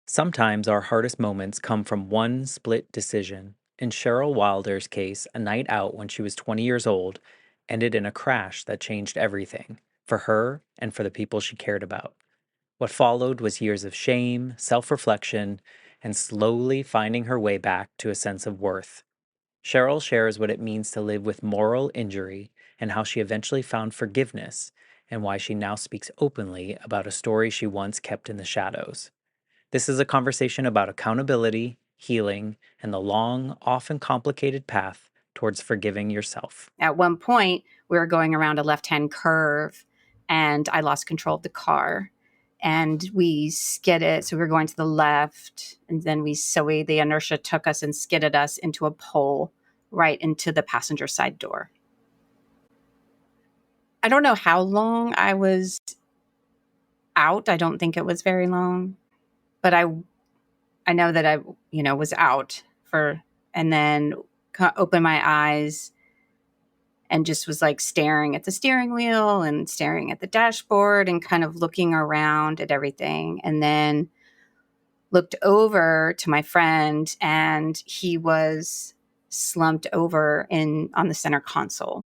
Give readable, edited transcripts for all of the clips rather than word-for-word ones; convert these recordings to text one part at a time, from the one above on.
Sometimes our hardest moments come from one split decision. In Cheryl Wilder's case, a night out when she was 20 years old ended in a crash that changed everything for her and for the people she cared about. What followed was years of shame, self reflection, and slowly finding her way back to a sense of worth. Cheryl shares what it means to live with moral injury and how she eventually found forgiveness and why she now speaks openly about a story she once kept in the shadows. This is a conversation about accountability, healing, and the long, often complicated path towards forgiving yourself. At one point, we were going around a left-hand curve and I lost control of the car and we skidded. So we were going to the left and then the inertia took us and skidded us into a pole right into the passenger side door. I don't know how long I was out. I don't think it was very long, but I know that I, was out and then opened my eyes and just was like staring at the steering wheel and staring at the dashboard and kind of looking around at everything. And then looked over to my friend and he was slumped over on the center console.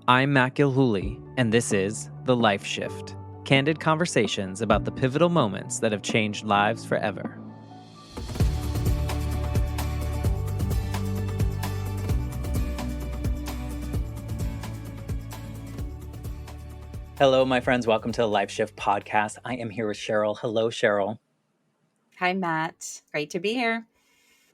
I'm Matt Gilhooly, and this is The Life Shift, candid conversations about the pivotal moments that have changed lives forever. Hello, my friends. Welcome to the Life Shift podcast. I am here with Cheryl. Hello, Cheryl. Hi, Matt. Great to be here.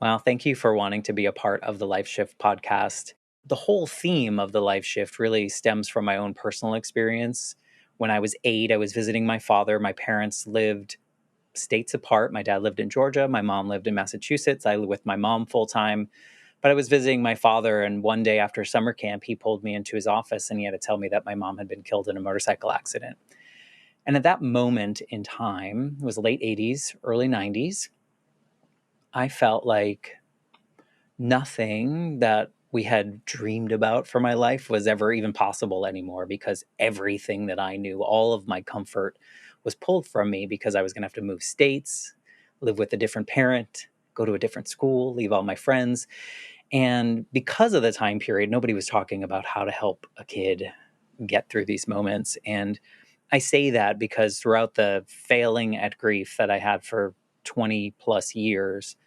Well, thank you for wanting to be a part of the Life Shift podcast. The whole theme of the Life Shift really stems from my own personal experience. When I was 8, I was visiting my father. My parents lived states apart. My dad lived in Georgia. My mom lived in Massachusetts. I lived with my mom full time. But I was visiting my father, and one day after summer camp, he pulled me into his office and he had to tell me that my mom had been killed in a motorcycle accident. And at that moment in time, it was late 80s, early 90s, I felt like nothing that we had dreamed about for my life was ever even possible anymore, because everything that I knew, all of my comfort was pulled from me because I was going to have to move states, live with a different parent, go to a different school, leave all my friends. And because of the time period, nobody was talking about how to help a kid get through these moments. And I say that because throughout the failing at grief that I had for 20 plus years,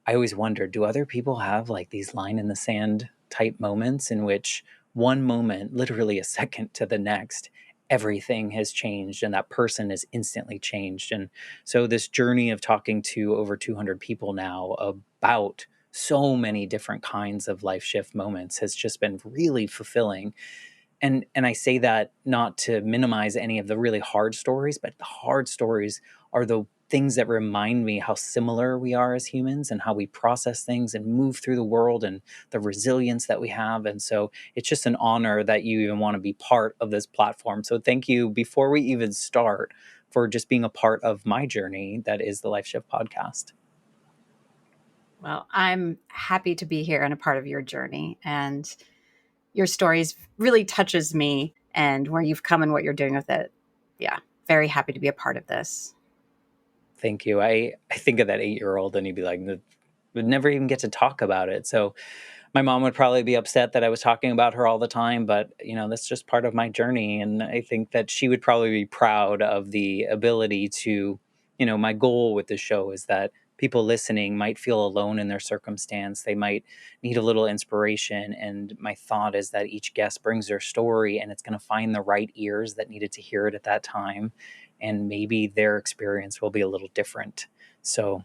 I always wondered, do other people have like these line in the sand type moments in which one moment, literally a second to the next, everything has changed and that person is instantly changed? And so this journey of talking to over 200 people now about so many different kinds of life shift moments has just been really fulfilling. And I say that not to minimize any of the really hard stories, but the hard stories are the things that remind me how similar we are as humans and how we process things and move through the world and the resilience that we have. And so it's just an honor that you even want to be part of this platform. So thank you, before we even start, for just being a part of my journey that is the Life Shift podcast. Well, I'm happy to be here and a part of your journey. And your stories really touches me and where you've come and what you're doing with it. Yeah, very happy to be a part of this. Thank you. I think of that 8-year-old and he'd be like, would never even get to talk about it. So my mom would probably be upset that I was talking about her all the time, but that's just part of my journey. And I think that she would probably be proud of the ability to, my goal with the show is that people listening might feel alone in their circumstance. They might need a little inspiration. And my thought is that each guest brings their story and it's going to find the right ears that needed to hear it at that time. And maybe their experience will be a little different. So,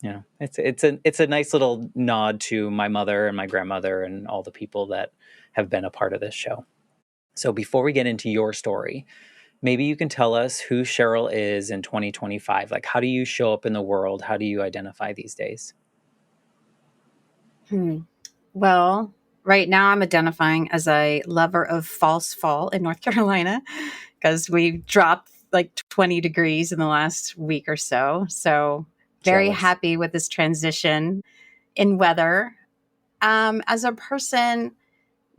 it's a nice little nod to my mother and my grandmother and all the people that have been a part of this show. So before we get into your story, maybe you can tell us who Cheryl is in 2025. Like, how do you show up in the world? How do you identify these days? Well, right now I'm identifying as a lover of false fall in North Carolina because we dropped like 20 degrees in the last week or so. So very Jealous. happy with this transition in weather. As a person,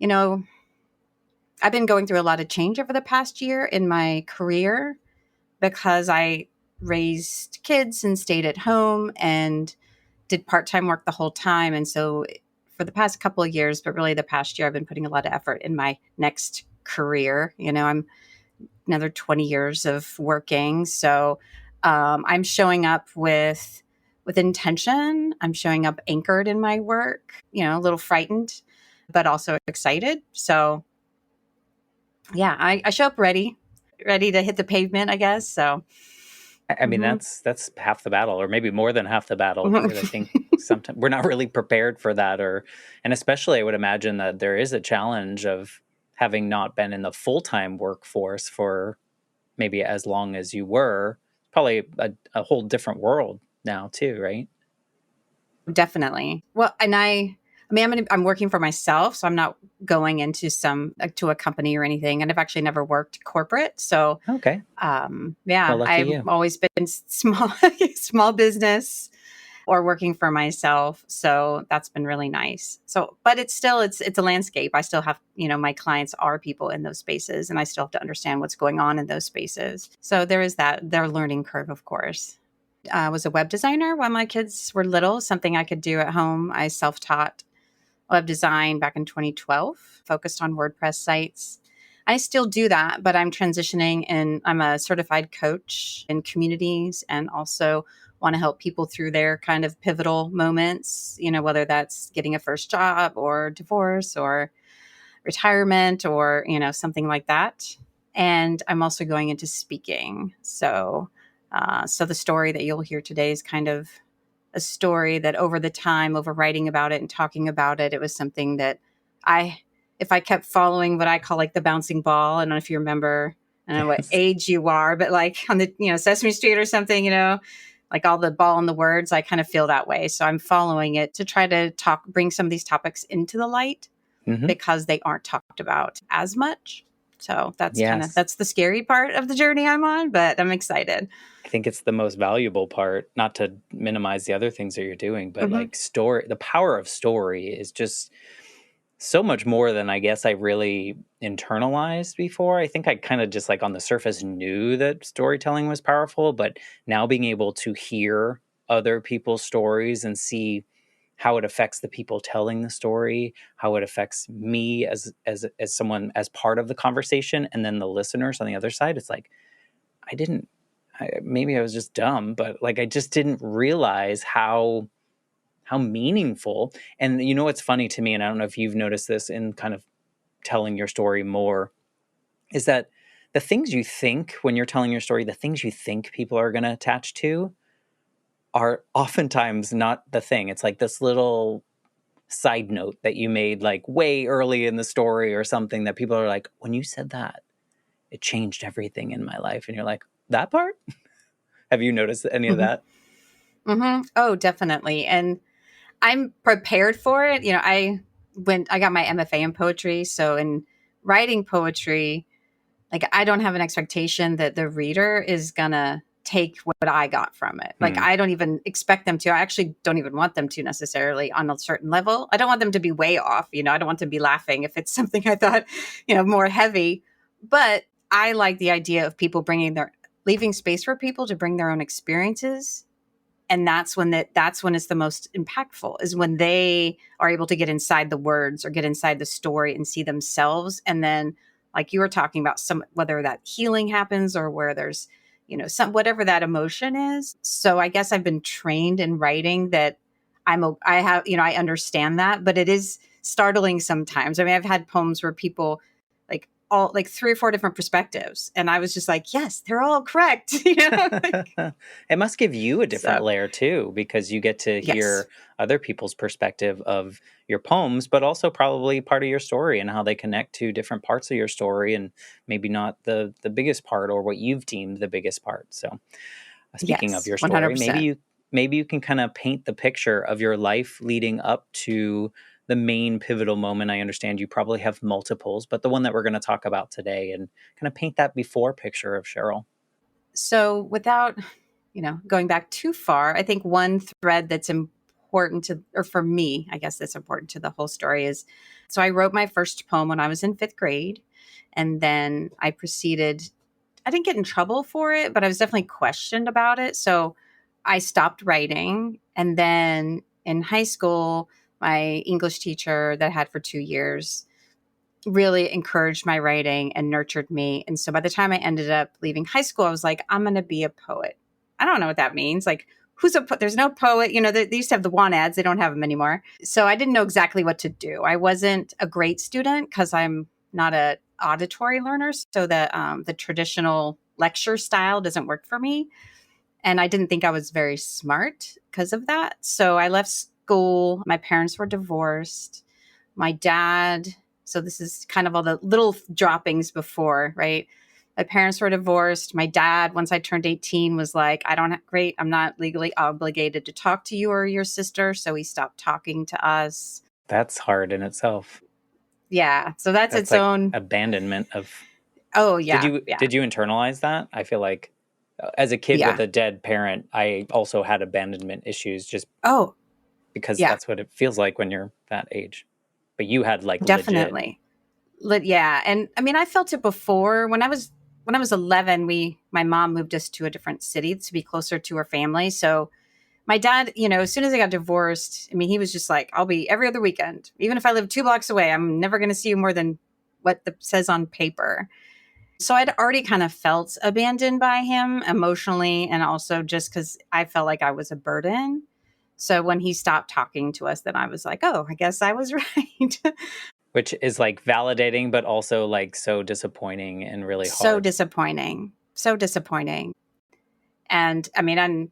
I've been going through a lot of change over the past year in my career because I raised kids and stayed at home and did part-time work the whole time. And so for the past couple of years, but really the past year, I've been putting a lot of effort in my next career. I'm another 20 years of working. So I'm showing up with intention. I'm showing up anchored in my work, a little frightened, but also excited. So yeah, I show up ready to hit the pavement, I guess. So I mean, mhm. that's half the battle, or maybe more than half the battle, because I think sometimes we're not really prepared for that, and especially I would imagine that there is a challenge of having not been in the full-time workforce for maybe as long as you were. Probably a whole different world now too, right? Definitely. Well, and I mean, I'm working for myself, so I'm not going into to a company or anything. And I've actually never worked corporate. So, Okay. Well, yeah, lucky I've you. always been small, small business or working for myself. So that's been really nice. So, but it's a landscape. I still have, my clients are people in those spaces, and I still have to understand what's going on in those spaces. So there is their learning curve, of course. I was a web designer while my kids were little, something I could do at home. I self-taught web design back in 2012, focused on WordPress sites. I still do that, but I'm transitioning and I'm a certified coach in communities and also want to help people through their kind of pivotal moments, whether that's getting a first job or divorce or retirement or, something like that. And I'm also going into speaking. So the story that you'll hear today is kind of a story that over writing about it and talking about it, it was something that if I kept following what I call like the bouncing ball, I don't know if you remember, I don't know what Yes. age you are, but like on the, Sesame Street or something, like all the ball and the words, I kind of feel that way. So I'm following it to try to bring some of these topics into the light Hmm. because they aren't talked about as much. So Yes. that's the scary part of the journey I'm on, but I'm excited. I think it's the most valuable part, not to minimize the other things that you're doing, but Hmm. like story, the power of story is just so much more than I guess I really internalized before. I think I kind of just like on the surface knew that storytelling was powerful, but now being able to hear other people's stories and see how it affects the people telling the story, how it affects me as someone as part of the conversation, and then the listeners on the other side, it's like I didn't maybe I was just dumb, but like I just didn't realize how meaningful. And what's funny to me, and I don't know if you've noticed this in kind of telling your story more, is that the things you think when you're telling your story, the things you think people are going to attach to are oftentimes not the thing. It's like this little side note that you made like way early in the story or something that people are like, when you said that, it changed everything in my life. And you're like, that part? Have you noticed any of Hmm. that? Hmm. Oh, definitely. And I'm prepared for it. I got my MFA in poetry. So in writing poetry, like I don't have an expectation that the reader is gonna take what I got from it. Like Hmm. I don't even expect them to. I actually don't even want them to necessarily on a certain level. I don't want them to be way off. I don't want to be laughing if it's something I thought, more heavy. But I like the idea of people leaving space for people to bring their own experiences, and that's when it's the most impactful, is when they are able to get inside the words or get inside the story and see themselves. And then like you were talking about, whether that healing happens or where there's some whatever that emotion is. So I guess I've been trained in writing that I have, I understand that, but it is startling sometimes. I mean, I've had poems where people like all like three or four different perspectives, and I was just like, yes, they're all correct. Like, It must give you a different so layer too, because you get to yes. hear other people's perspective of your poems, but also probably part of your story and how they connect to different parts of your story, and maybe not the biggest part or what you've deemed the biggest part. So, speaking of Yes, your story, 100%. maybe you can kind of paint the picture of your life leading up to the main pivotal moment. I understand you probably have multiples, but the one that we're going to talk about today, and kind of paint that before picture of Cheryl. So without, going back too far, I think one thread that's important to, or for me, I guess that's important to the whole story is, so I wrote my first poem when I was in fifth grade. And then I proceeded I didn't get in trouble for it, but I was definitely questioned about it. So I stopped writing. And then in high school, my English teacher that I had for 2 years really encouraged my writing and nurtured me. And so by the time I ended up leaving high school, I was like, I'm going to be a poet. I don't know what that means. Like, there's no poet, they used to have the want ads. They don't have them anymore. So I didn't know exactly what to do. I wasn't a great student because I'm not a auditory learner. So the traditional lecture style doesn't work for me. And I didn't think I was very smart because of that. So I left school. My parents were divorced. My dad, so this is kind of all the little droppings before, right? My parents were divorced. My dad, once I turned 18, was like, I'm not legally obligated to talk to you or your sister. So he stopped talking to us. That's hard in itself. Yeah. So that's its like own abandonment of. Oh, yeah. Did you internalize that? I feel like as a kid with a dead parent, I also had abandonment issues just because that's what it feels like when you're that age. But you had like definitely. Yeah. And I mean, I felt it before when I was 11, my mom moved us to a different city to be closer to her family. So my dad, as soon as I got divorced, I mean, he was just like, I'll be every other weekend. Even if I live 2 blocks away, I'm never going to see you more than what says on paper. So I'd already kind of felt abandoned by him emotionally, and also just because I felt like I was a burden. So when he stopped talking to us, then I was like, oh, I guess I was right. Which is like validating, but also like so disappointing and really hard. So disappointing. And I mean,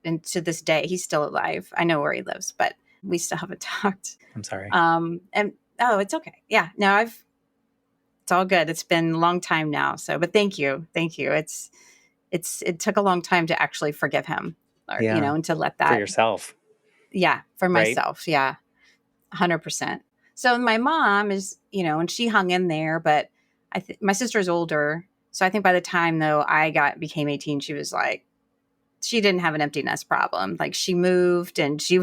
and to this day, he's still alive. I know where he lives, but we still haven't talked. I'm sorry. It's okay. Yeah, no, it's all good. It's been a long time now. So, but thank you. It took a long time to actually forgive him, and to let that for yourself. Yeah, for myself. Right? Yeah, 100%. So my mom is, and she hung in there, but my sister's older. So I think by the time though became 18, she was like, she didn't have an empty nest problem. Like she moved and she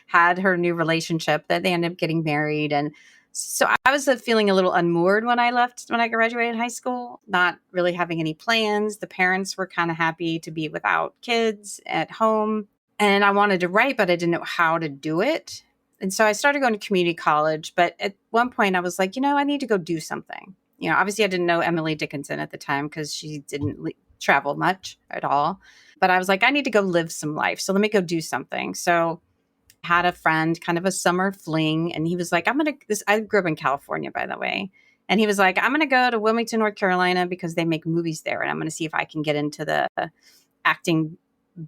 had her new relationship that they ended up getting married. And so I was feeling a little unmoored when I graduated high school, not really having any plans. The parents were kind of happy to be without kids at home. And I wanted to write, but I didn't know how to do it. And so I started going to community college. But at one point I was like, I need to go do something. Obviously I didn't know Emily Dickinson at the time because she didn't travel much at all. But I was like, I need to go live some life. So let me go do something. So I had a friend, kind of a summer fling. And he was like, I grew up in California, by the way. And he was like, I'm going to go to Wilmington, North Carolina, because they make movies there. And I'm going to see if I can get into the acting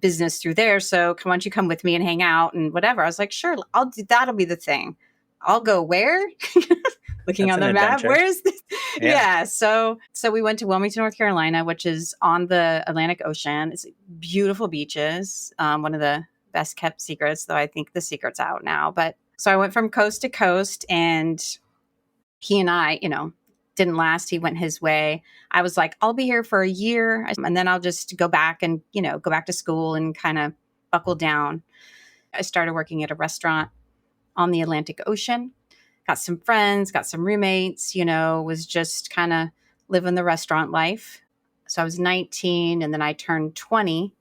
business through there. So why don't you come with me and hang out and whatever. I was like, sure, I'll do. That'll be the thing. I'll go where? Looking on the map. Where is this? Yeah. So we went to Wilmington, North Carolina, which is on the Atlantic Ocean. It's beautiful beaches. One of the best kept secrets, though I think the secret's out now. But so I went from coast to coast, and he and I, didn't last. He went his way. I was like, I'll be here for a year, and then I'll just go back and, go back to school and kind of buckle down. I started working at a restaurant on the Atlantic Ocean. Got some friends, got some roommates, was just kind of living the restaurant life. So I was 19 and then I turned 20.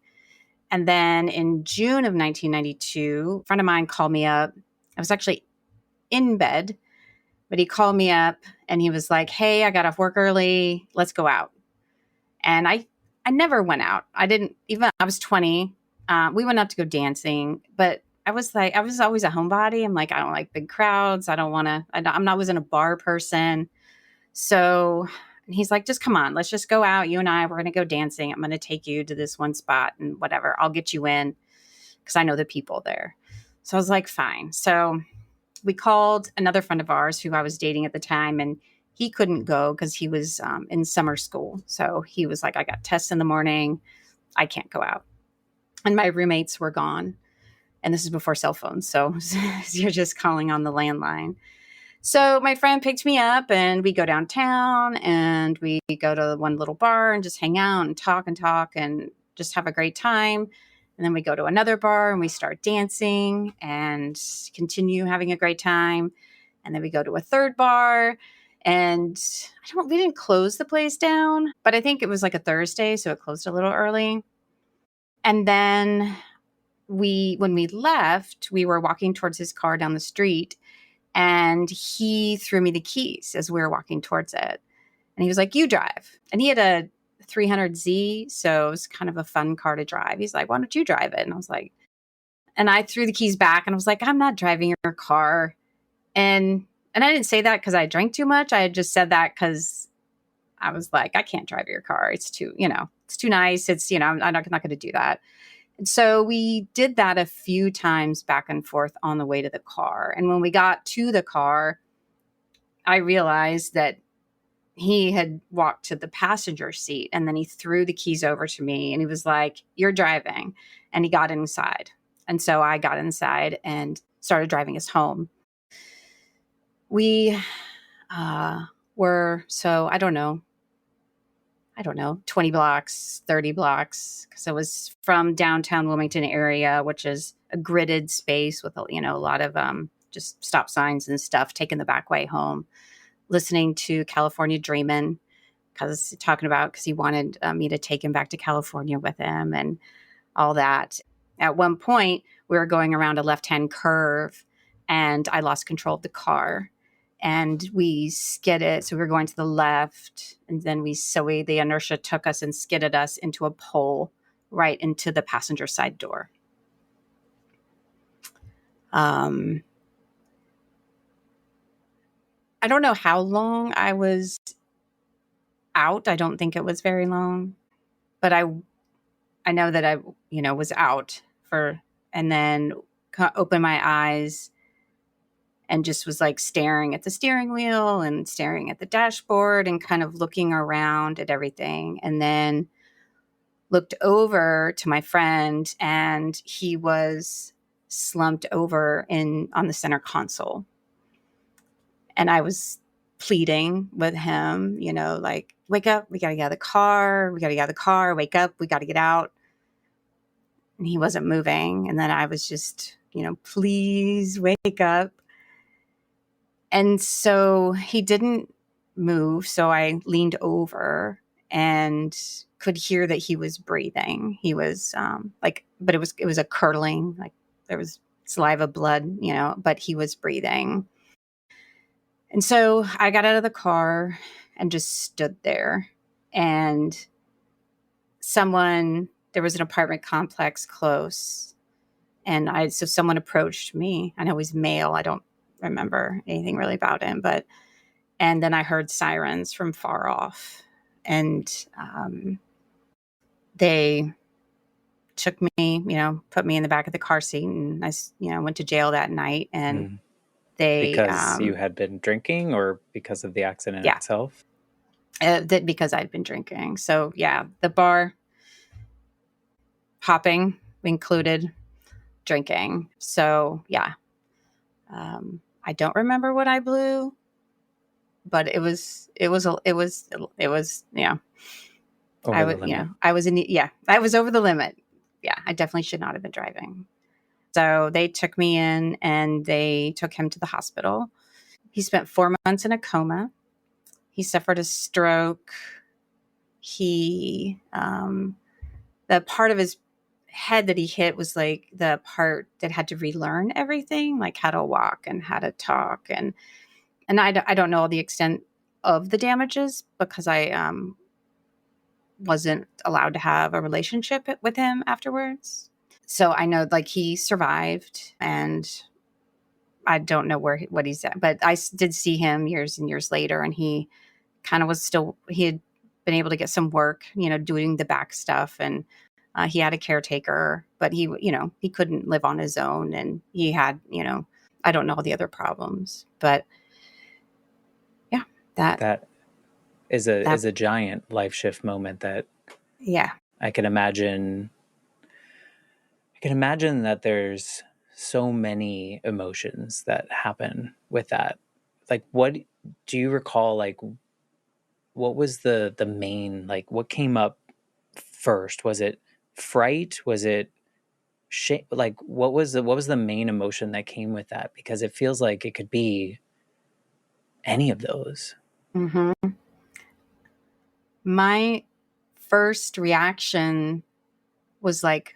And then in June of 1992, a friend of mine called me up. I was actually in bed, but he called me up and he was like, hey, I got off work early. Let's go out. And I never went out. I was 20. We went out to go dancing, but I was always a homebody. I'm like, I don't like big crowds. I wasn't a bar person. So he's like, just come on, let's just go out. You and we're going to go dancing. I'm going to take you to this one spot and whatever. I'll get you in because I know the people there. So I was like, fine. So we called another friend of ours who I was dating at the time, and he couldn't go because he was in summer school. So he was like, I got tests in the morning. I can't go out. And my roommates were gone. And this is before cell phones. So you're just calling on the landline. So my friend picked me up and we go downtown and we go to one little bar and just hang out and talk and just have a great time. And then we go to another bar and we start dancing and continue having a great time. And then we go to a third bar And we didn't close the place down, but I think it was like a Thursday, so it closed a little early. And then when we left, we were walking towards his car down the street, and he threw me the keys as we were walking towards it. And he was like, "You drive." And he had a 300Z, so it was kind of a fun car to drive. He's like, "Why don't you drive it?" And I was like, and I threw the keys back and I was like, "I'm not driving your car." And I didn't say that because I drank too much. I had just said that because I was like, "I can't drive your car. It's too, it's too nice. It's, I'm not going to do that." And so we did that a few times back and forth on the way to the car. And when we got to the car, I realized that he had walked to the passenger seat, and then he threw the keys over to me and he was like, "You're driving." And he got inside. And so I got inside and started driving us home. We were, so I don't know, 20 blocks, 30 blocks, because it was from downtown Wilmington area, which is a gridded space with, a lot of just stop signs and stuff, taking the back way home, listening to California Dreamin', because he wanted me to take him back to California with him and all that. At one point, we were going around a left-hand curve, and I lost control of the car. And we skidded. So we were going to the left, and then the inertia took us and skidded us into a pole right into the passenger side door. I don't know how long I was out. I don't think it was very long, but I know that I, was out and then opened my eyes and just was like staring at the steering wheel and staring at the dashboard and kind of looking around at everything. And then looked over to my friend, and he was slumped over on the center console. And I was pleading with him, like, "Wake up, we got to get out of the car. We got to get out of the car. Wake up, we got to get out." And he wasn't moving. And then I was just, "Please wake up." And so he didn't move. So I leaned over and could hear that he was breathing. He was but it was a curdling, like there was saliva, blood, but he was breathing. And so I got out of the car and just stood there. And there was an apartment complex close. And so someone approached me. I know he's male. I don't remember anything really about him, and then I heard sirens from far off, and they took me, put me in the back of the car seat, and I, went to jail that night. And because you had been drinking, or because of the accident itself? Because I'd been drinking. So yeah, the bar hopping included drinking. So yeah. I don't remember what I blew, but it was I was over the limit. I was over the limit. Yeah, I definitely should not have been driving. So they took me in and they took him to the hospital. He spent 4 months in a coma. He suffered a stroke. The part of his head that he hit was like the part that had to relearn everything, like how to walk and how to talk. And I don't know the extent of the damages because I wasn't allowed to have a relationship with him afterwards. So I know like he survived, and I don't know what he's at, but I did see him years and years later, and he kind of he had been able to get some work, doing the back stuff, and he had a caretaker, but he couldn't live on his own, and he had, I don't know the other problems, but yeah, that is a giant life shift moment that I can imagine that there's so many emotions that happen with that. Like, what do you recall? Like, what was the main, like, what came up first? Was it fright? Was it shame? Like, what was the main emotion that came with that? Because it feels like it could be any of those. Mm-hmm. My first reaction was like,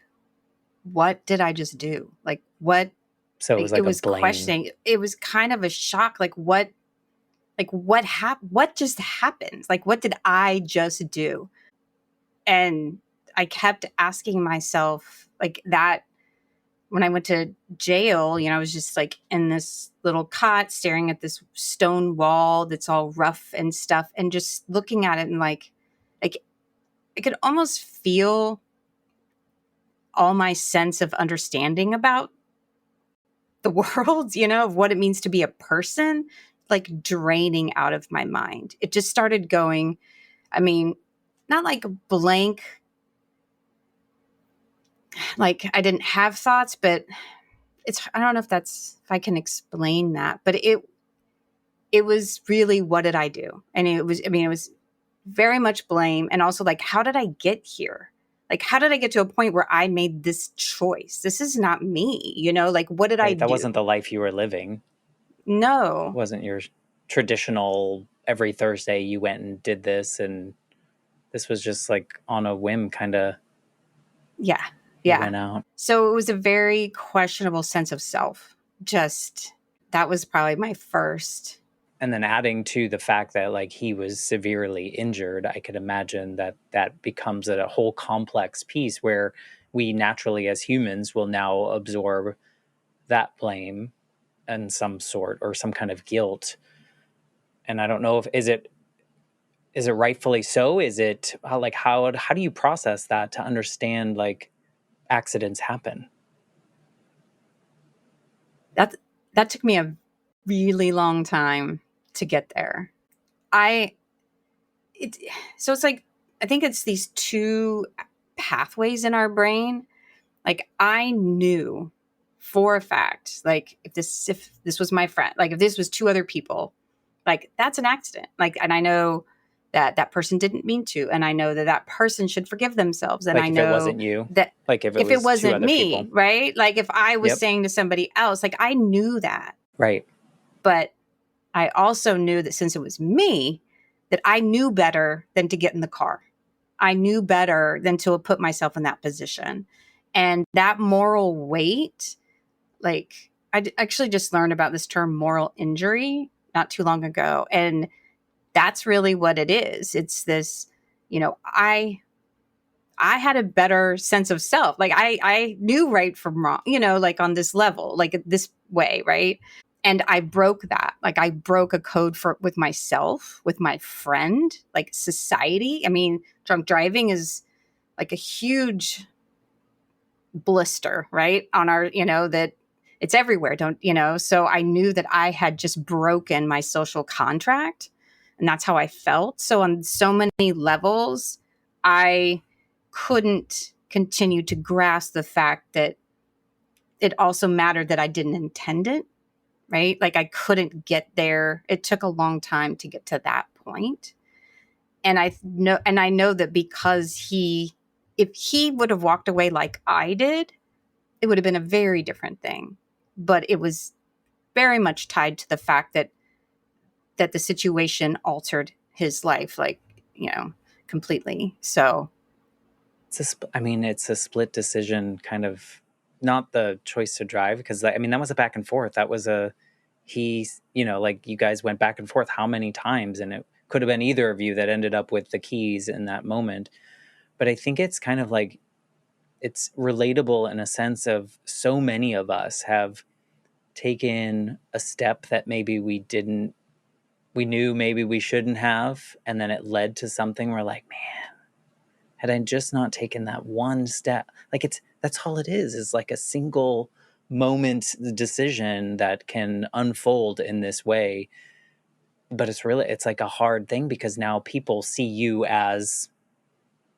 what did I just do? Like, what? So it Like, was it like a was blame. questioning. It was kind of a shock. What happened? What just happened? Like, what did I just do? And I kept asking myself, like, that when I went to jail, I was just like in this little cot staring at this stone wall that's all rough and stuff and just looking at it and like I could almost feel all my sense of understanding about the world, of what it means to be a person, like draining out of my mind. It just started going, I mean, not like blank, like I didn't have thoughts, but I don't know if I can explain that, but it was really, what did I do? And it was very much blame. And also like, how did I get here? Like, how did I get to a point where I made this choice? This is not me, like, what did I Right, that wasn't do? the life you were living. It No. wasn't your traditional every Thursday you went and did this, and this was just like on a whim, kind of. Yeah. You Yeah. went out. So it was a very questionable sense of self. Just that was probably my first. And then adding to the fact that like he was severely injured, I could imagine that that becomes a whole complex piece where we naturally as humans will now absorb that blame and some sort or some kind of guilt. And I don't know if is it rightfully so? Is it like how do you process that to understand like accidents happen? That that took me a really long time to get there. I it so it's like, I think it's these two pathways in our brain. Like, I knew for a fact, like, if this was my friend, like if this was two other people, like that's an accident. Like, and I know that that person didn't mean to, and I know that that person should forgive themselves, and I Like if it know wasn't you, that like if it if it was two wasn't other people. me, right? Like if I was Yep. saying to somebody else, like I knew that, Right. but I also knew that since it was me, that I knew better than to get in the car. I knew better than to put myself in that position. And that moral weight, like actually just learned about this term moral injury not too long ago. And that's really what it is. It's this, I had a better sense of self. Like I knew right from wrong, like on this level, like this way, right? And I broke that. Like I broke a code for with myself, with my friend, like society. I mean, drunk driving is like a huge blister, right? On our, that it's everywhere. Don't, so I knew that I had just broken my social contract, and that's how I felt. So on so many levels, I couldn't continue to grasp the fact that it also mattered that I didn't intend it, right? Like I couldn't get there. It took a long time to get to that point. And I know that because if he would have walked away like I did, it would have been a very different thing. But it was very much tied to the fact that the situation altered his life, like, completely. So It's a split decision, kind of, not the choice to drive, because I mean that was a back and forth. That was a like you guys went back and forth how many times, and it could have been either of you that ended up with the keys in that moment. But I think it's kind of like it's relatable in a sense of so many of us have taken a step that maybe we knew maybe we shouldn't have, and then it led to something we're like, man, had I just not taken that one step, like that's all it is like a single moment decision that can unfold in this way. But it's like a hard thing because now people see you as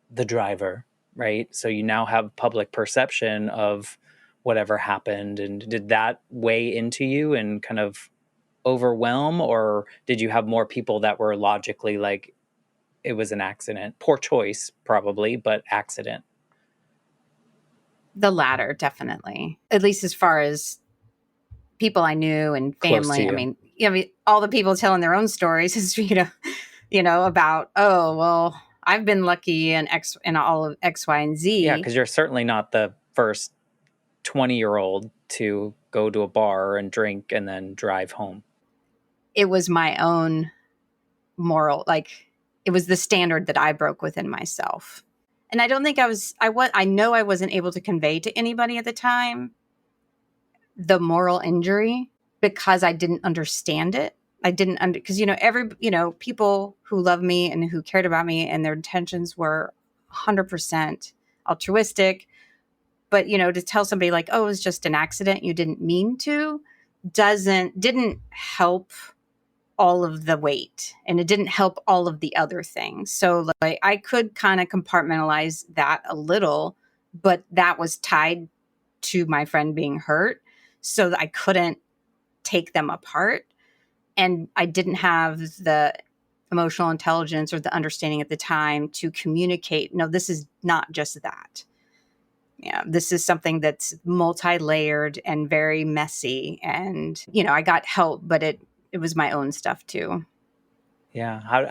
the driver, right? So you now have public perception of whatever happened. And did that weigh into you and kind of overwhelm, or did you have more people that were logically like, it was an accident, poor choice probably, but accident? the latter, definitely, at least as far as people I knew and Close to family. I you. mean, I mean, all the people telling their own stories is, about, oh, well, I've been lucky in all of X, Y, and Yeah, Z. because you're certainly not the first 20-year-old to go to a bar and drink and then drive home. It was my own moral, like it was the standard that I broke within myself. And I don't think I know I wasn't able to convey to anybody at the time the moral injury because I didn't understand it. I didn't because people who love me and who cared about me and their intentions were 100% altruistic. But, to tell somebody like, oh, it was just an accident, you didn't mean to, didn't help all of the weight, and it didn't help all of the other things. So like I could kind of compartmentalize that a little, but that was tied to my friend being hurt. So that I couldn't take them apart. And I didn't have the emotional intelligence or the understanding at the time to communicate, no, this is not just that. Yeah, this is something that's multi-layered and very messy. And, I got help, but it was my own stuff too. Yeah.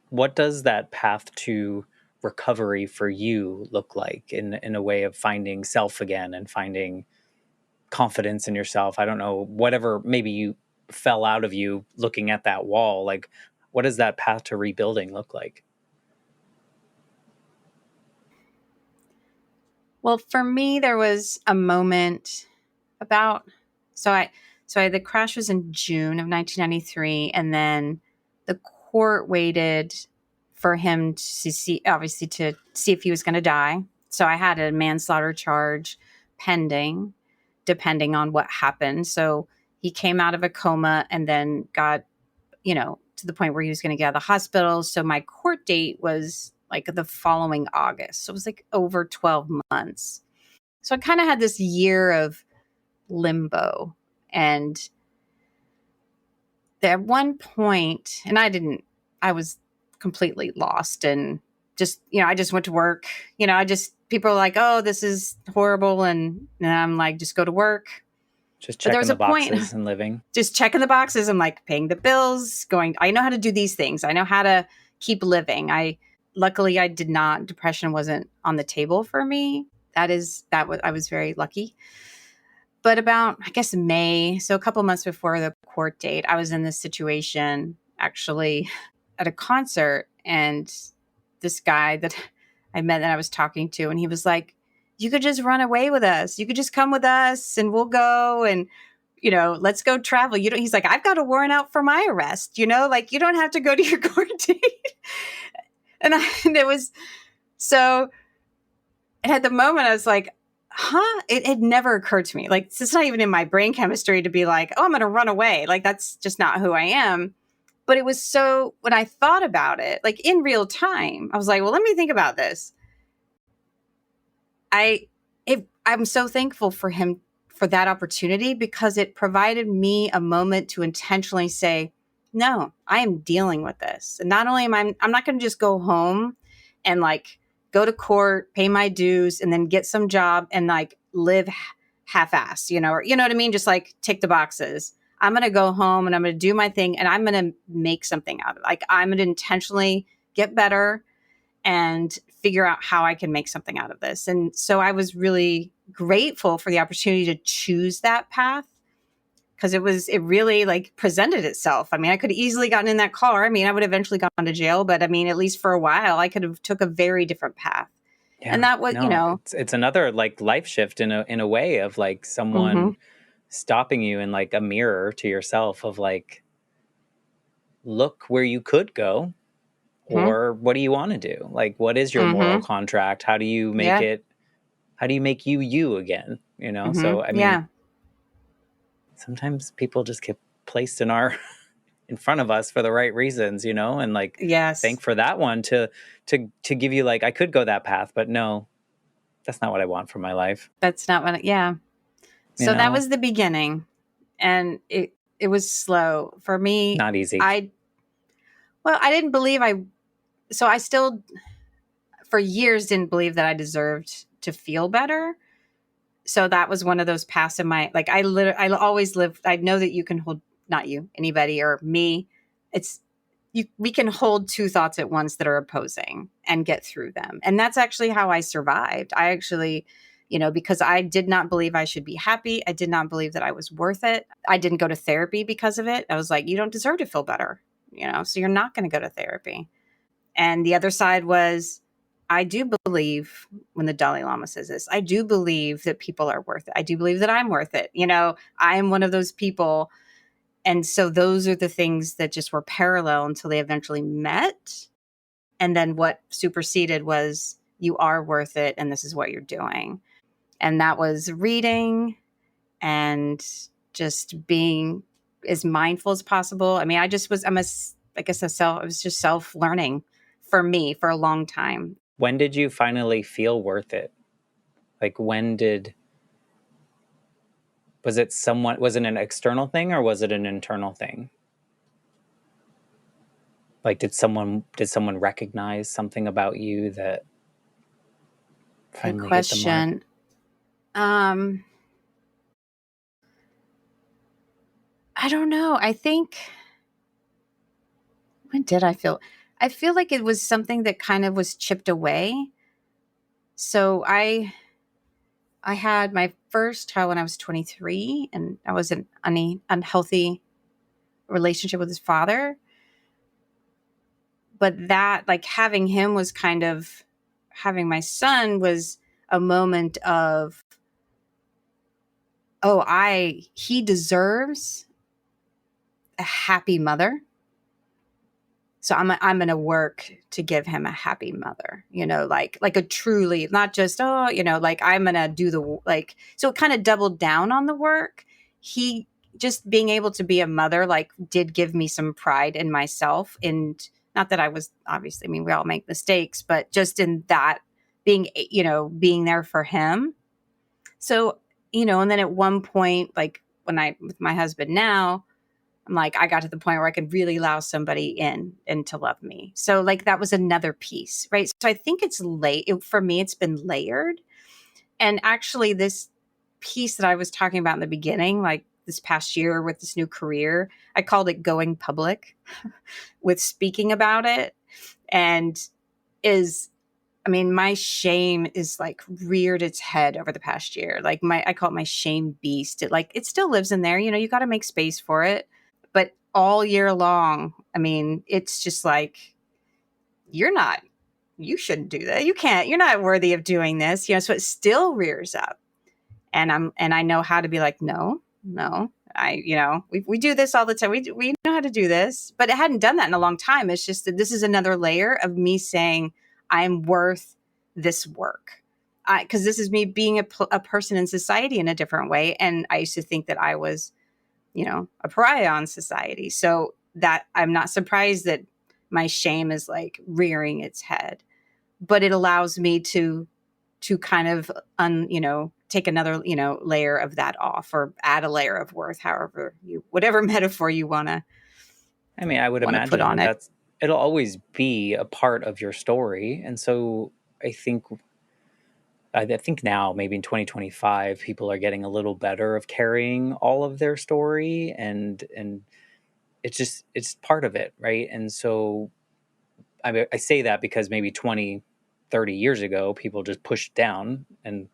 What does that path to recovery for you look like in a way of finding self again and finding confidence in yourself? I don't know, whatever maybe you fell out of you looking at that wall, like what does that path to rebuilding look like? Well, for me, there was a moment the crash was in June of 1993, and then the court waited for him to see if he was going to die. So I had a manslaughter charge pending, depending on what happened. So he came out of a coma and then got, to the point where he was going to get out of the hospital. So my court date was like the following August. So it was like over 12 months. So I kind of had this year of limbo. And at one point, and I was completely lost and just, I just went to work. People are like, oh, this is horrible. And I'm like, just go to work. Just checking the boxes and living. Just checking the boxes. I'm like paying the bills, I know how to do these things. I know how to keep living. Luckily I did not, depression wasn't on the table for me. I was very lucky. But about, I guess, May, so a couple months before the court date, I was in this situation actually at a concert, and this guy that I met that I was talking to, and he was like, you could just run away with us. You could just come with us and we'll go and, let's go travel. He's like, I've got a warrant out for my arrest, like you don't have to go to your court date. And at the moment I was like, it had never occurred to me. Like, it's not even in my brain chemistry to be like, oh, I'm going to run away. Like, that's just not who I am. But it was when I thought about it, like in real time, I was like, well, let me think about this. I'm so thankful for him for that opportunity because it provided me a moment to intentionally say, no, I am dealing with this. And not only I'm not going to just go home and like go to court, pay my dues, and then get some job and like live half-assed, or you know what I mean? Just like tick the boxes. I'm going to go home and I'm going to do my thing and I'm going to make something out of it. Like I'm going to intentionally get better and figure out how I can make something out of this. And so I was really grateful for the opportunity to choose that path because it really like presented itself. I mean, I could have easily gotten in that car. I mean, I would have eventually gone to jail, but I mean, at least for a while, I could have took a very different path. Yeah, and that was, it's another like life shift in a way of like someone stopping you in like a mirror to yourself of like, look where you could go. Or what do you want to do? Like, what is your moral contract? How do you make it? How do you make you again? So, I mean, sometimes people just get placed in front of us for the right reasons, and like, thank for that one to give you like, I could go that path, but no, that's not what I want for my life. That's not what, So that was the beginning, and it was slow for me. Not easy. I didn't believe I still, for years, didn't believe that I deserved to feel better. So that was one of those paths in my, like, I always lived, I know that you can hold not you, anybody or me. It's we can hold two thoughts at once that are opposing and get through them. And that's actually how I survived. I actually, because I did not believe I should be happy. I did not believe that I was worth it. I didn't go to therapy because of it. I was like, you don't deserve to feel better, so you're not going to go to therapy. And the other side was, I do believe, when the Dalai Lama says this, I do believe that people are worth it. I do believe that I'm worth it. I am one of those people. And so those are the things that just were parallel until they eventually met. And then what superseded was, you are worth it, and this is what you're doing. And that was reading and just being as mindful as possible. I mean, I was just self-learning for me for a long time. When did you finally feel worth it? Like, was it an external thing, or was it an internal thing? Like, did someone recognize something about you that finally hit the mark? Good question. I don't know. I think, when did I feel like it was something that kind of was chipped away. So I had my first child when I was 23, and I was in an unhealthy relationship with his father. But that, like, having him was kind of, having my son was a moment of, he deserves a happy mother. So I'm going to work to give him a happy mother, like a truly, not just, like, I'm going to do so it kind of doubled down on the work. He just being able to be a mother, like, did give me some pride in myself. And not that I was, obviously, I mean, we all make mistakes, but just in that being there for him. So, and then at one point, like, with my husband now, I'm like, I got to the point where I could really allow somebody in and to love me. So, like, that was another piece, right? So I think for me, it's been layered. And actually, this piece that I was talking about in the beginning, like this past year with this new career, I called it going public with speaking about it. And my shame is, like, reared its head over the past year. Like, I call it my shame beast. It still lives in there. You got to make space for it. But all year long, it's just like, you shouldn't do that. You can't, you're not worthy of doing this. So it still rears up. And I know how to be like, no, we do this all the time. We know how to do this, but it hadn't done that in a long time. It's just that this is another layer of me saying, I'm worth this work. Because this is me being a person in society in a different way. And I used to think that I was, a pariah on society. So that I'm not surprised that my shame is, like, rearing its head, but it allows me to kind of, take another, layer of that off, or add a layer of worth, whatever metaphor you want to, I would imagine put on it. It'll always be a part of your story. And so I think now, maybe in 2025, people are getting a little better of carrying all of their story, and it's part of it, right? And so I say that because maybe 20, 30 years ago, people just pushed down and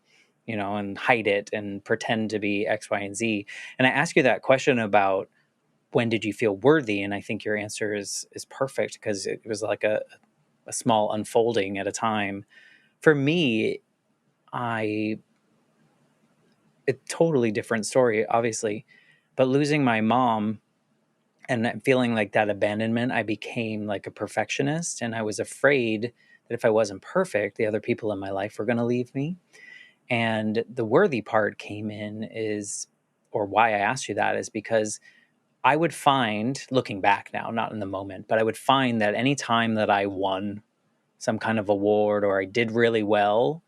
hide it and pretend to be X, Y, and Z. And I ask you that question about, when did you feel worthy? And I think your answer is perfect, because it was like a small unfolding at a time. For me, a totally different story, obviously, but losing my mom and feeling like that abandonment, I became like a perfectionist, and I was afraid that if I wasn't perfect, the other people in my life were going to leave me. And the worthy part came in or why I asked you that, is because I would find, looking back now, not in the moment, but I would find that any time that I won some kind of award or I did really well,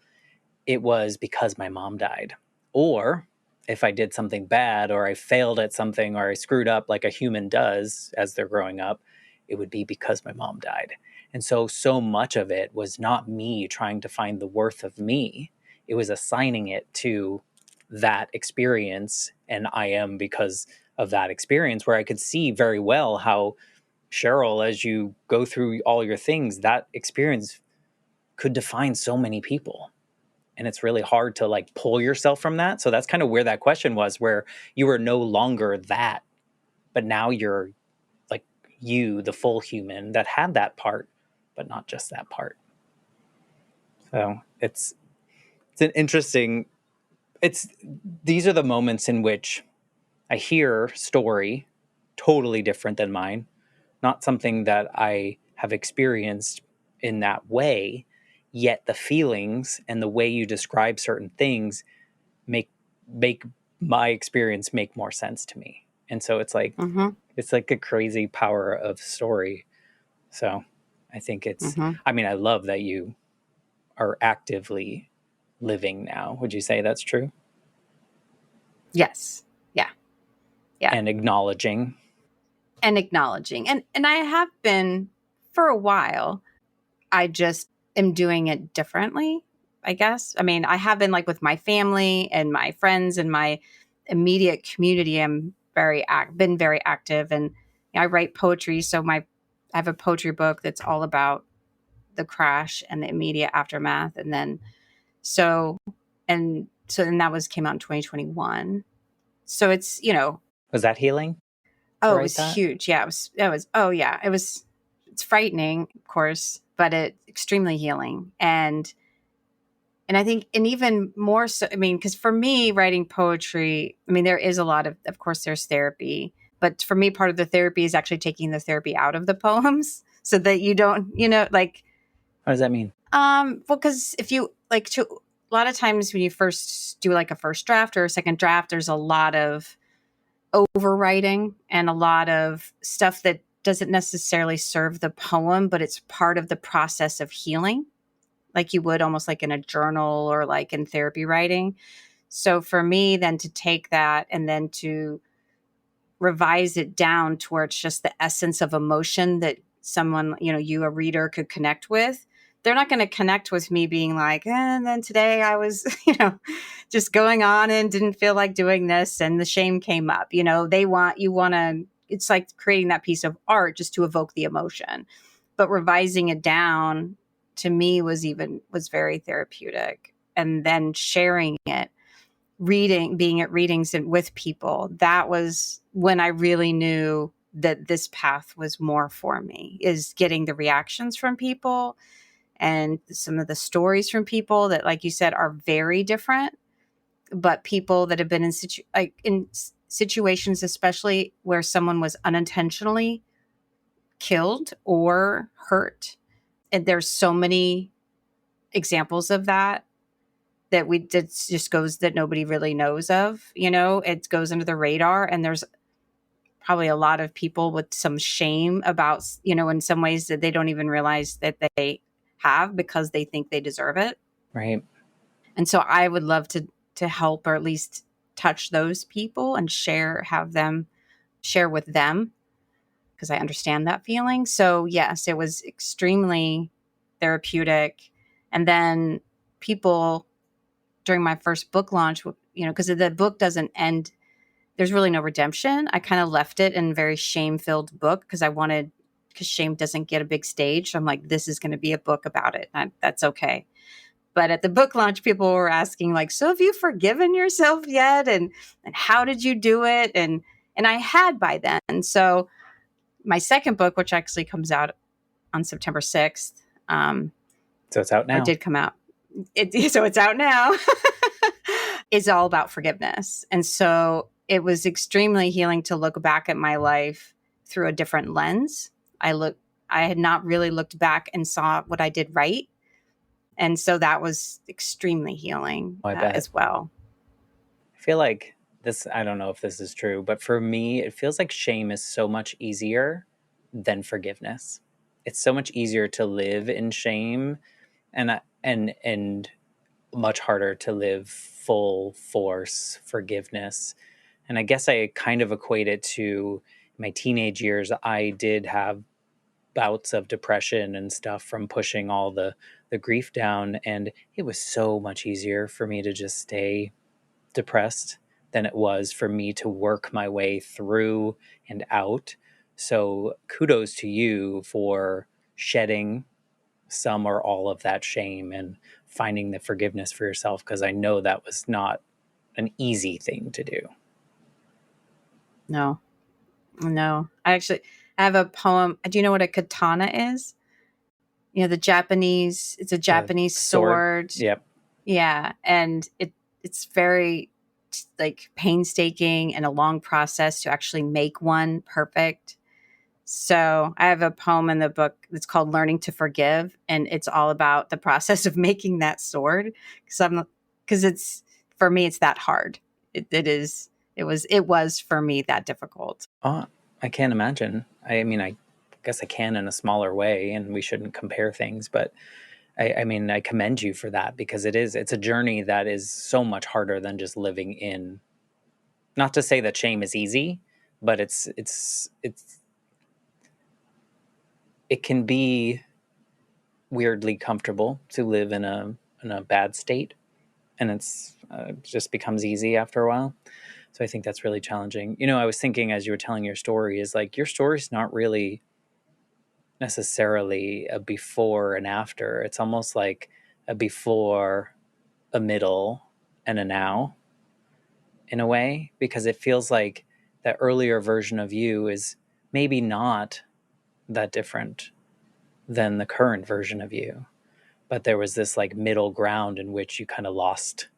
it was because my mom died. Or if I did something bad, or I failed at something, or I screwed up like a human does as they're growing up, it would be because my mom died. And so much of it was not me trying to find the worth of me. It was assigning it to that experience, and I am because of that experience, where I could see very well how, Cheryl, as you go through all your things, that experience could define so many people. And it's really hard to like pull yourself from that. So that's kind of where that question was, where you were no longer that, but now you're like you, the full human that had that part, but not just that part. So it's an interesting, it's, these are the moments in which I hear story totally different than mine, not something that I have experienced in that way, yet the feelings and the way you describe certain things make make my experience make more sense to me. And so Mm-hmm. it's like a crazy power of story. So I think Mm-hmm. I mean, I love that you are actively living now. Would you say that's true? Yes. Yeah. Yeah. And acknowledging. And acknowledging. And I have been for a while. I just am doing it differently, I guess. I mean, I have been like with my family and my friends and my immediate community. I'm been very active, and I write poetry. So I have a poetry book that's all about the crash and the immediate aftermath. And then so and that was came out in 2021. So it's, Was that healing to oh, it write was that? huge. Yeah, oh yeah, it's frightening, of course, but it's extremely healing. And I think, and even more so, I mean, because for me, writing poetry, I mean, there is a lot of course, there's therapy, but for me, part of the therapy is actually taking the therapy out of the poems so that you don't, like, What does that mean? well, because if you like to, a lot of times when you first do like a first draft or a second draft, there's a lot of overwriting and a lot of stuff that doesn't necessarily serve the poem, but it's part of the process of healing, like you would almost like in a journal or like in therapy writing. So for me, then to take that and then to revise it down to where it's just the essence of emotion that someone, you, a reader, could connect with. They're not going to connect with me being like, and then today I was, just going on and didn't feel like doing this and the shame came up. It's like creating that piece of art just to evoke the emotion. But revising it down to me was very therapeutic. And then sharing it, being at readings and with people, that was when I really knew that this path was more for me, is getting the reactions from people and some of the stories from people that, like you said, are very different, but people that have been in situations, especially where someone was unintentionally killed or hurt. And there's so many examples of that just goes that nobody really knows of. It goes under the radar, and there's probably a lot of people with some shame about, in some ways that they don't even realize that they have because they think they deserve it. Right. And so I would love to help, or at least touch those people and have them share with them, because I understand that feeling. So yes, it was extremely therapeutic. And then people during my first book launch, because the book doesn't end, there's really no redemption. I kind of left it in a very shame-filled book because shame doesn't get a big stage. So I'm like, this is going to be a book about it. That's okay. But at the book launch, people were asking like, so have you forgiven yourself yet? And how did you do it? And I had by then. So my second book, which actually comes out on September 6th. So it's out Or now. did come out. So it's out now. Is all about forgiveness. And so it was extremely healing to look back at my life through a different lens. I had not really looked back and saw what I did right. And so that was extremely healing I bet. as well. I feel like this, I don't know if this is true, but for me, it feels like shame is so much easier than forgiveness. It's so much easier to live in shame, and much harder to live full force forgiveness. And I guess I kind of equate it to my teenage years. I did have bouts of depression and stuff from pushing all the grief down, and it was so much easier for me to just stay depressed than it was for me to work my way through and out. So kudos to you for shedding some or all of that shame and finding the forgiveness for yourself, because I know that was not an easy thing to do. No. I have a poem. Do you know what a katana is? It's a The Japanese sword. sword. Yep. Yeah. And it's very like painstaking and a long process to actually make one perfect. So I have a poem in the book that's called Learning to Forgive. And it's all about the process of making that sword. Because it's, for me, it's that hard. It was for me that difficult. Oh, I can't imagine. I mean, I guess I can in a smaller way, and we shouldn't compare things, but I mean, I commend you for that, because it's a journey that is so much harder than just living in, not to say that shame is easy, but it can be weirdly comfortable to live in a bad state, and it's just becomes easy after a while. So I think that's really challenging. I was thinking as you were telling your story, is like your story's not really necessarily a before and after. It's almost like a before, a middle, and a now, in a way, because it feels like that earlier version of you is maybe not that different than the current version of you. But there was this like middle ground in which you kind of lost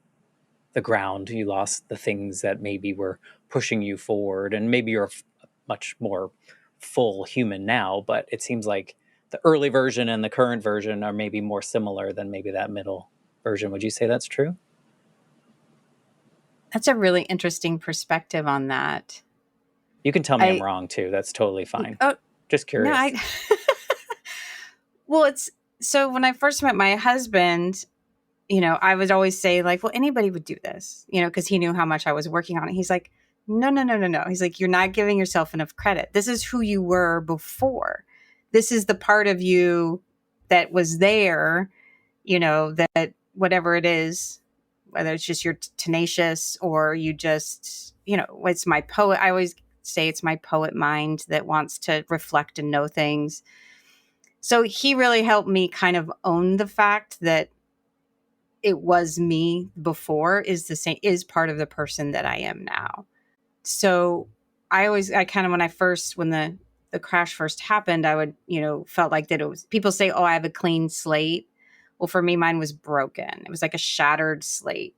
the ground. You lost the things that maybe were pushing you forward, and maybe you're much more full human now, but it seems like the early version and the current version are maybe more similar than maybe that middle version. Would you say that's true? That's a really interesting perspective on that. You can tell me I'm I wrong too. That's totally fine. oh Just no, curious. well, it's so when I first met my husband, I would always say like, well, anybody would do this, because he knew how much I was working on it. He's like, no, no, no, no, no. He's like, you're not giving yourself enough credit. This is who you were before. This is the part of you that was there, that whatever it is, whether it's just you're tenacious or you just, it's my poet. I always say it's my poet mind that wants to reflect and know things. So he really helped me kind of own the fact that it was me before is part of the person that I am now. So I kind of, when the crash first happened, I would, felt like that it was, people say, oh, I have a clean slate. Well, for me, mine was broken. It was like a shattered slate.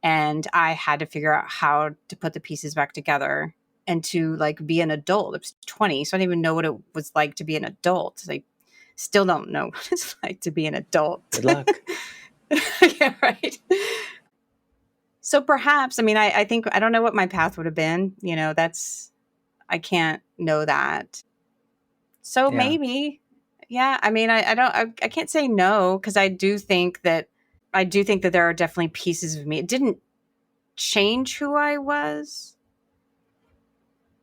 And I had to figure out how to put the pieces back together and to like be an adult. I was 20, so I didn't even know what it was like to be an adult. I still don't know what it's like to be an adult. Good luck. Yeah, right. So perhaps, I think, I don't know what my path would have been. I can't know that. So Yeah. maybe, yeah. I can't say no, because I do think that there are definitely pieces of me. It didn't change who I was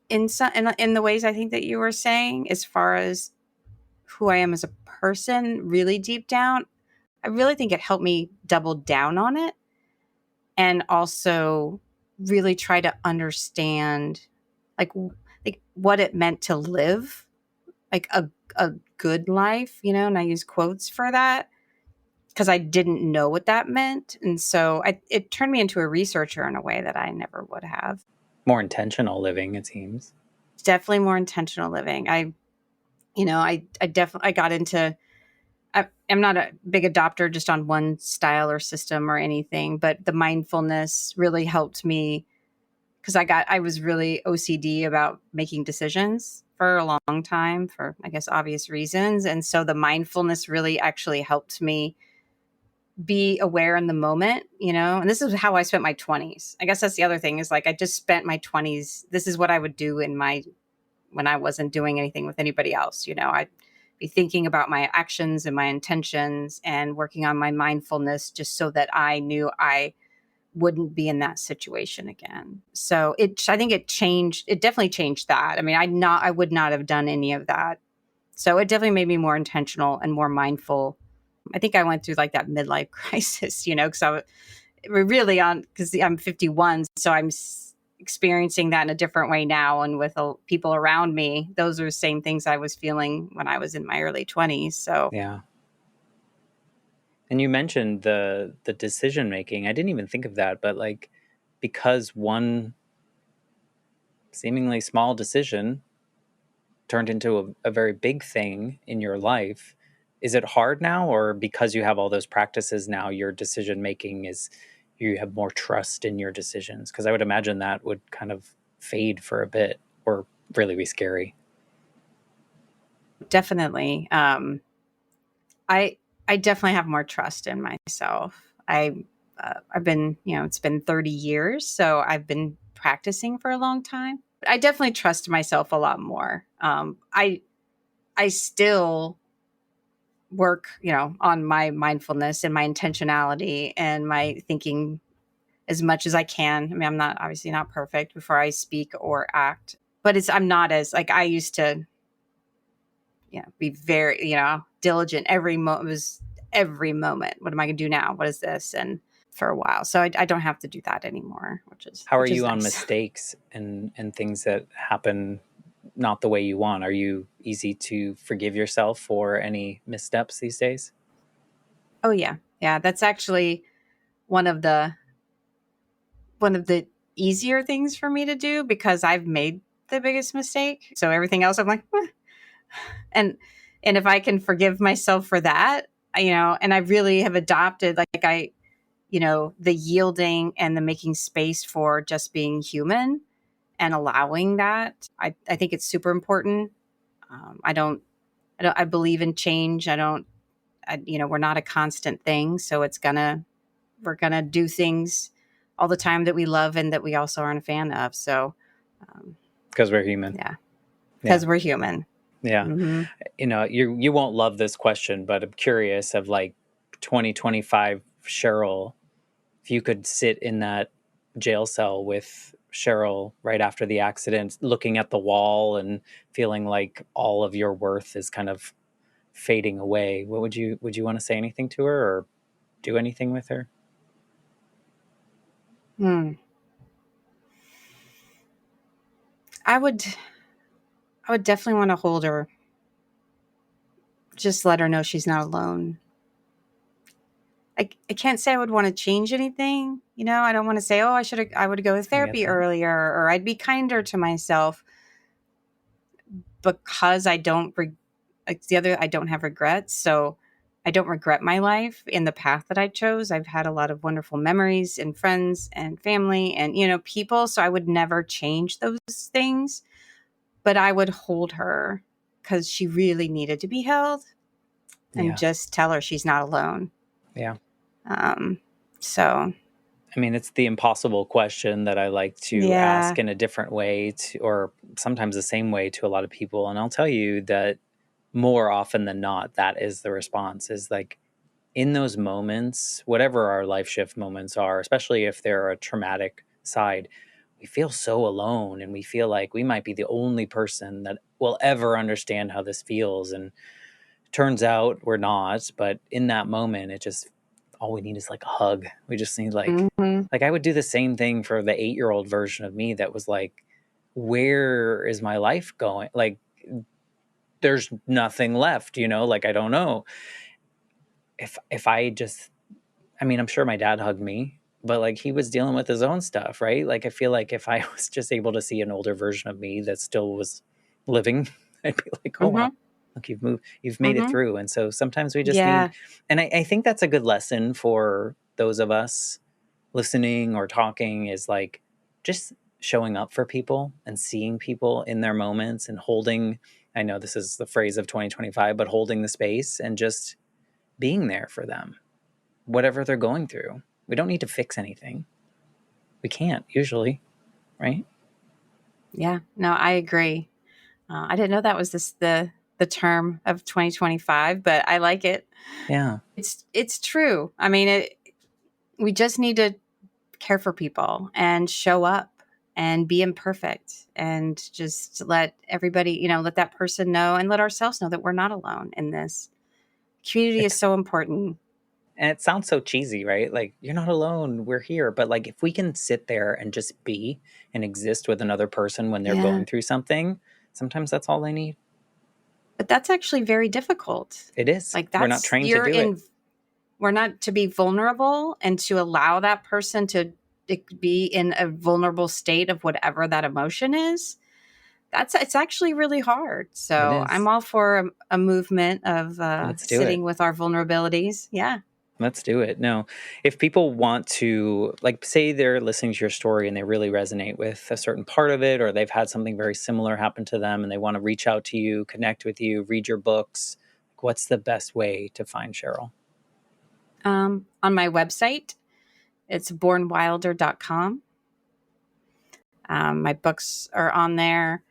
in the ways I think that you were saying, as far as who I am as a person, really deep down. I really think it helped me double down on it, and also really try to understand like what it meant to live like a good life, and I use quotes for that because I didn't know what that meant. And so it turned me into a researcher in a way that I never would have. More intentional living, it seems. Definitely more intentional living. I definitely, I got into, I'm not a big adopter just on one style or system or anything, but the mindfulness really helped me because I was really OCD about making decisions for a long time for, I guess, obvious reasons. And so the mindfulness really actually helped me be aware in the moment, and this is how I spent my 20s. I guess that's the other thing is like, I just spent my 20s. This is what I would do when I wasn't doing anything with anybody else. I'd be thinking about my actions and my intentions and working on my mindfulness just so that I knew I wouldn't be in that situation again. So I think it definitely changed that. I would not have done any of that. So it definitely made me more intentional and more mindful. I think I went through like that midlife crisis, because really on, because I'm 51, so I'm experiencing that in a different way now. And with people around me, those are the same things I was feeling when I was in my early 20s. So Yeah. And you mentioned the decision making. I didn't even think of that, but like, because one seemingly small decision turned into a very big thing in your life, is it hard now, or because you have all those practices now, your decision making is, you have more trust in your decisions? Because I would imagine that would kind of fade for a bit or really be scary. definitely, I I definitely have more trust in myself. I've been, it's been 30 years, so I've been practicing for a long time. I definitely trust myself a lot more. I still work, on my mindfulness and my intentionality and my thinking as much as I can. I mean, I'm not, obviously not perfect before I speak or act, but I'm not as, like, I used to, be very, diligent every moment. What am I going to do now? What is this? And for a while. So I don't have to do that anymore, How are which is you on nice. mistakes and things that happen not the way you want? Are you easy to forgive yourself for any missteps these days? Oh yeah. Yeah. That's actually one of the, one of the easier things for me to do, because I've made the biggest mistake. So everything else I'm like, "Eh." and and if I can forgive myself for that, and I really have adopted, like, the yielding and the making space for just being human and allowing that. I think it's super important. I believe in change. We're not a constant thing. So we're gonna do things all the time that we love and that we also aren't a fan of. So, Because we're human. yeah, Yeah. because we're human. Yeah. Hmm. You won't love this question, but I'm curious of like 2025 Cheryl, if you could sit in that jail cell with Cheryl right after the accident, looking at the wall and feeling like all of your worth is kind of fading away, what would you want to say anything to her or do anything with her? Hmm. I would, I would definitely want to hold her. Just let her know she's not alone. I can't say I would want to change anything. I don't want to say, oh, I would go to I get therapy that. earlier, or I'd be kinder to myself, because I don't, like the other, I don't have regrets. So I don't regret my life in the path that I chose. I've had a lot of wonderful memories and friends and family and, people. So I would never change those things, but I would hold her because she really needed to be held, and Yeah. just tell her she's not alone. Yeah. Um, so I mean, it's the impossible question that I like to yeah. ask in a different way or sometimes the same way to a lot of people. And I'll tell you that more often than not, that is the response, is like, in those moments, whatever our life shift moments are, especially if they're a traumatic side, we feel so alone and we feel like we might be the only person that will ever understand how this feels. And turns out we're not, but in that moment, it just, all we need is like a hug. We just need Hmm. like I would do the same thing for the 8-year-old version of me that was like, where is my life going? Like, there's nothing left, like, I don't know. If I just, I mean, I'm sure my dad hugged me, but like he was dealing with his own stuff, right? Like I feel like if I was just able to see an older version of me that still was living, I'd be like, oh wow, Hmm. look, you've made it Hmm. through. And so sometimes we just need, Yeah. and I think that's a good lesson for those of us listening or talking, is like just showing up for people and seeing people in their moments and holding, I know this is the phrase of 2025, but holding the space and just being there for them, whatever they're going through. We don't need to fix anything. We can't usually, right? Yeah. No, I agree. I didn't know that was the term of 2025, but I like it. Yeah. It's true. I mean, we just need to care for people and show up and be imperfect, and just let everybody, let that person know, and let ourselves know that we're not alone in this. Community is It's so important. And it sounds so cheesy, right? Like, you're not alone, we're here. But like, if we can sit there and just be and exist with another person when they're Yeah. going through something, sometimes that's all they need. But that's actually very difficult. It is. Like We're not that's trained to do it. we're not to be vulnerable and to allow that person to be in a vulnerable state of whatever that emotion is. It's actually really hard. It So I'm is. all for a movement of Let's do it. sitting with our vulnerabilities. Yeah. Let's do it. No, if people want to, like, say they're listening to your story and they really resonate with a certain part of it, or they've had something very similar happen to them and they want to reach out to you, connect with you, read your books, what's the best way to find Cheryl? On my website, it's bornwilder.com. My books are on there.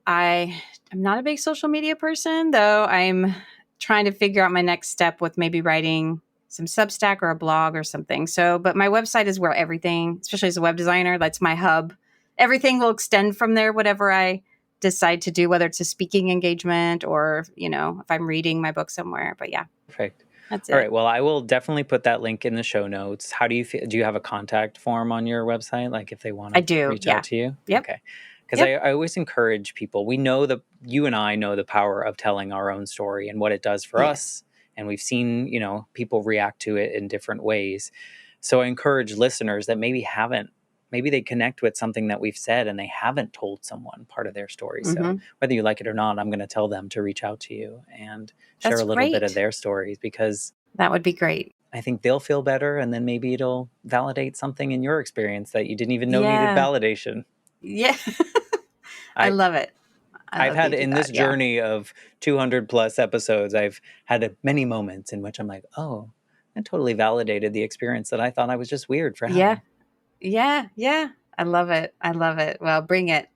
I'm not a big social media person, though I'm trying to figure out my next step with maybe writing some Substack or a blog or something. So, but my website is where everything, especially as a web designer, that's my hub. Everything will extend from there, whatever I decide to do, whether it's a speaking engagement or, if I'm reading my book somewhere. But yeah, Perfect. that's All it. right. Well, I will definitely put that link in the show notes. How do you feel? Do you have a contact form on your website? Like if they want I to do. reach Yeah. out to you? Yep. Okay. Because Yep. I always encourage people, we know that you and I know the power of telling our own story and what it does for Yes. us. And we've seen, people react to it in different ways. So I encourage listeners that maybe they connect with something that we've said and they haven't told someone part of their story. So Mm-hmm. whether you like it or not, I'm going to tell them to reach out to you and share That's a little bit of great. their stories, because That would be great. I think they'll feel better, and then maybe it'll validate something in your experience that you didn't even know needed Yeah. validation. Yeah. I I love it. I I've love that had you do in this that. Yeah. journey of 200 plus episodes, I've had many moments in which I'm like, oh, I totally validated the experience that I thought I was just weird for Yeah. having. Yeah. Yeah. I love it. I love it. Well, bring it.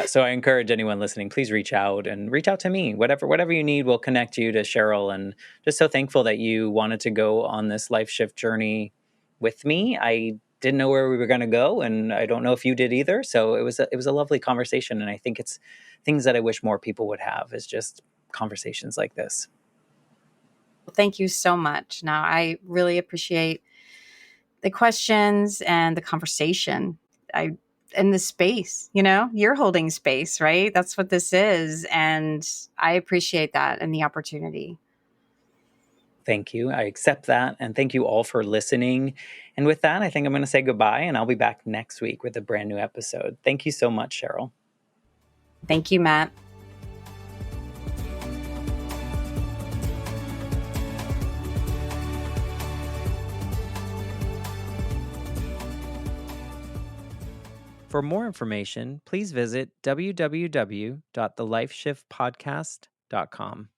So I encourage anyone listening, please reach out to me. Whatever you need, we'll connect you to Cheryl. And just so thankful that you wanted to go on this life shift journey with me. I didn't know where we were going to go, and I don't know if you did either. So it was a lovely conversation, and I think it's things that I wish more people would have, is just conversations like this. Thank you so much. Now, I really appreciate the questions and the conversation. And the space, you're holding space, right? That's what this is. And I appreciate that and the opportunity. Thank you. I accept that. And thank you all for listening. And with that, I think I'm going to say goodbye, and I'll be back next week with a brand new episode. Thank you so much, Cheryl. Thank you, Matt. For more information, please visit www.thelifeshiftpodcast.com.